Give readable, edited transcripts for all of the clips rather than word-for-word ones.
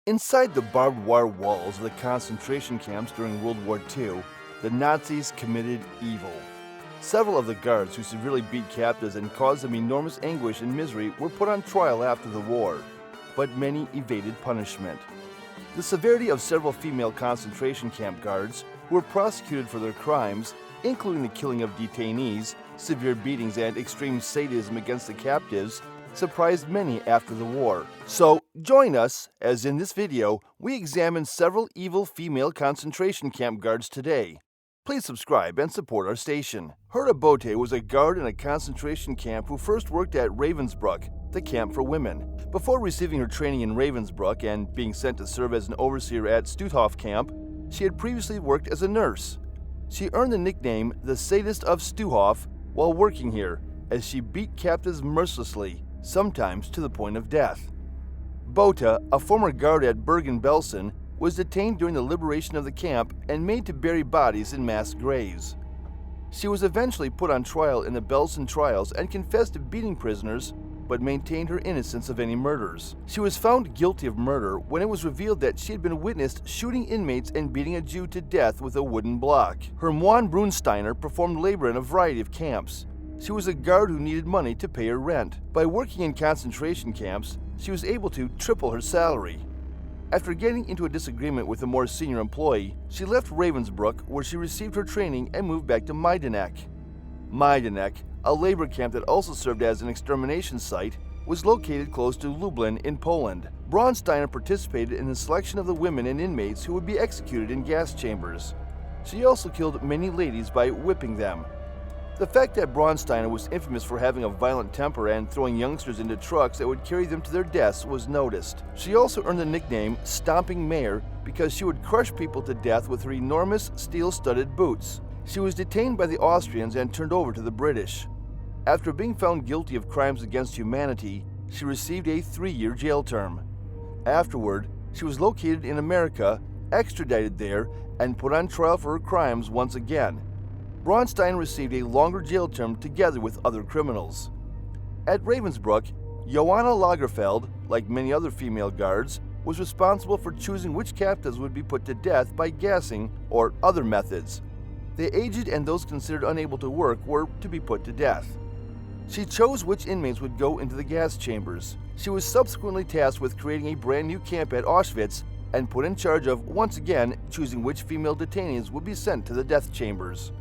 Inside the barbed wire walls of the concentration camps during World War II, the Nazis committed evil. Several of the guards who severely beat captives and caused them enormous anguish and misery were put on trial after the war, but many evaded punishment. The severity of several female concentration camp guards who were prosecuted for their crimes, including the killing of detainees, severe beatings, and extreme sadism against the captives, surprised many after the war. So join us as in this video we examine several evil female concentration camp guards today. Please subscribe and support our station. Herta Bote was a guard in a concentration camp who first worked at Ravensbrück, the camp for women. Before receiving her training in Ravensbrück and being sent to serve as an overseer at Stutthof camp, she had previously worked as a nurse. She earned the nickname the Sadist of Stutthof while working here, as she beat captives mercilessly, sometimes to the point of death. Bote, a former guard at Bergen-Belsen, was detained during the liberation of the camp and made to bury bodies in mass graves. She was eventually put on trial in the Belsen trials and confessed to beating prisoners, but maintained her innocence of any murders. She was found guilty of murder when it was revealed that she had been witnessed shooting inmates and beating a Jew to death with a wooden block. Hermann Brunsteiner performed labor in a variety of camps. She was a guard who needed money to pay her rent. By working in concentration camps, she was able to triple her salary. After getting into a disagreement with a more senior employee, she left Ravensbrück, where she received her training, and moved back to Majdanek. Majdanek, a labor camp that also served as an extermination site, was located close to Lublin in Poland. Braunsteiner participated in the selection of the women and inmates who would be executed in gas chambers. She also killed many ladies by whipping them. The fact that Braunsteiner was infamous for having a violent temper and throwing youngsters into trucks that would carry them to their deaths was noticed. She also earned the nickname Stomping Mare because she would crush people to death with her enormous steel-studded boots. She was detained by the Austrians and turned over to the British. After being found guilty of crimes against humanity, she received a 3-year jail term. Afterward, she was located in America, extradited there, and put on trial for her crimes once again. Braunstein received a longer jail term together with other criminals. At Ravensbrück, Johanna Lagerfeld, like many other female guards, was responsible for choosing which captives would be put to death by gassing or other methods. The aged and those considered unable to work were to be put to death. She chose which inmates would go into the gas chambers. She was subsequently tasked with creating a brand new camp at Auschwitz and put in charge of, once again, choosing which female detainees would be sent to the death chambers.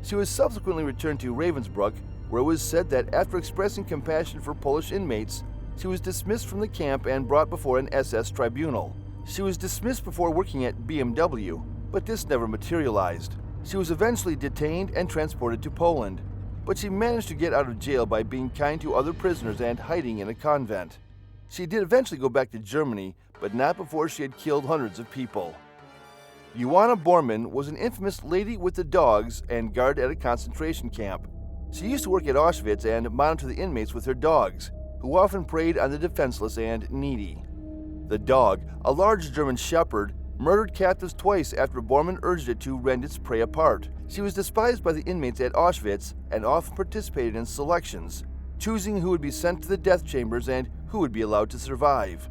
She was subsequently returned to Ravensbrück, where it was said that after expressing compassion for Polish inmates, she was dismissed from the camp and brought before an SS tribunal. She was dismissed before working at BMW, but this never materialized. She was eventually detained and transported to Poland, but she managed to get out of jail by being kind to other prisoners and hiding in a convent. She did eventually go back to Germany, but not before she had killed hundreds of people. Johanna Bormann was an infamous lady with the dogs and guard at a concentration camp. She used to work at Auschwitz and monitor the inmates with her dogs, who often preyed on the defenseless and needy. The dog, a large German shepherd, murdered captives twice after Bormann urged it to rend its prey apart. She was despised by the inmates at Auschwitz and often participated in selections, choosing who would be sent to the death chambers and who would be allowed to survive.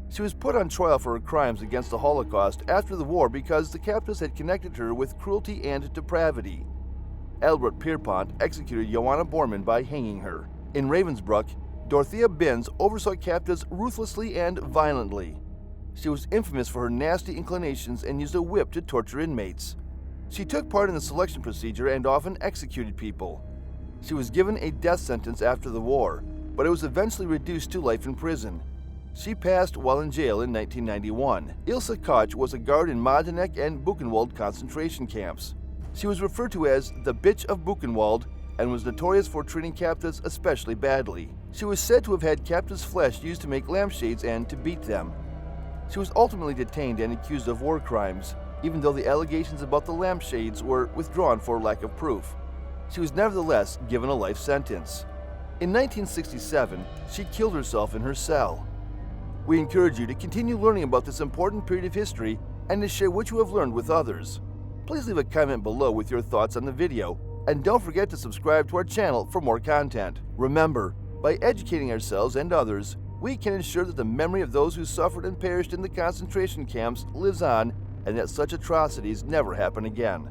She was put on trial for her crimes against the Holocaust after the war because the captives had connected her with cruelty and depravity. Albert Pierpont executed Johanna Bormann by hanging her. In Ravensbrück, Dorothea Binz oversaw captives ruthlessly and violently. She was infamous for her nasty inclinations and used a whip to torture inmates. She took part in the selection procedure and often executed people. She was given a death sentence after the war, but it was eventually reduced to life in prison. She passed while in jail in 1991. Ilse Koch was a guard in Majdanek and Buchenwald concentration camps. She was referred to as the Bitch of Buchenwald and was notorious for treating captives especially badly. She was said to have had captives' flesh used to make lampshades and to beat them. She was ultimately detained and accused of war crimes, even though the allegations about the lampshades were withdrawn for lack of proof. She was nevertheless given a life sentence. In 1967, she killed herself in her cell. We encourage you to continue learning about this important period of history and to share what you have learned with others. Please leave a comment below with your thoughts on the video, and don't forget to subscribe to our channel for more content. Remember, by educating ourselves and others, we can ensure that the memory of those who suffered and perished in the concentration camps lives on and that such atrocities never happen again.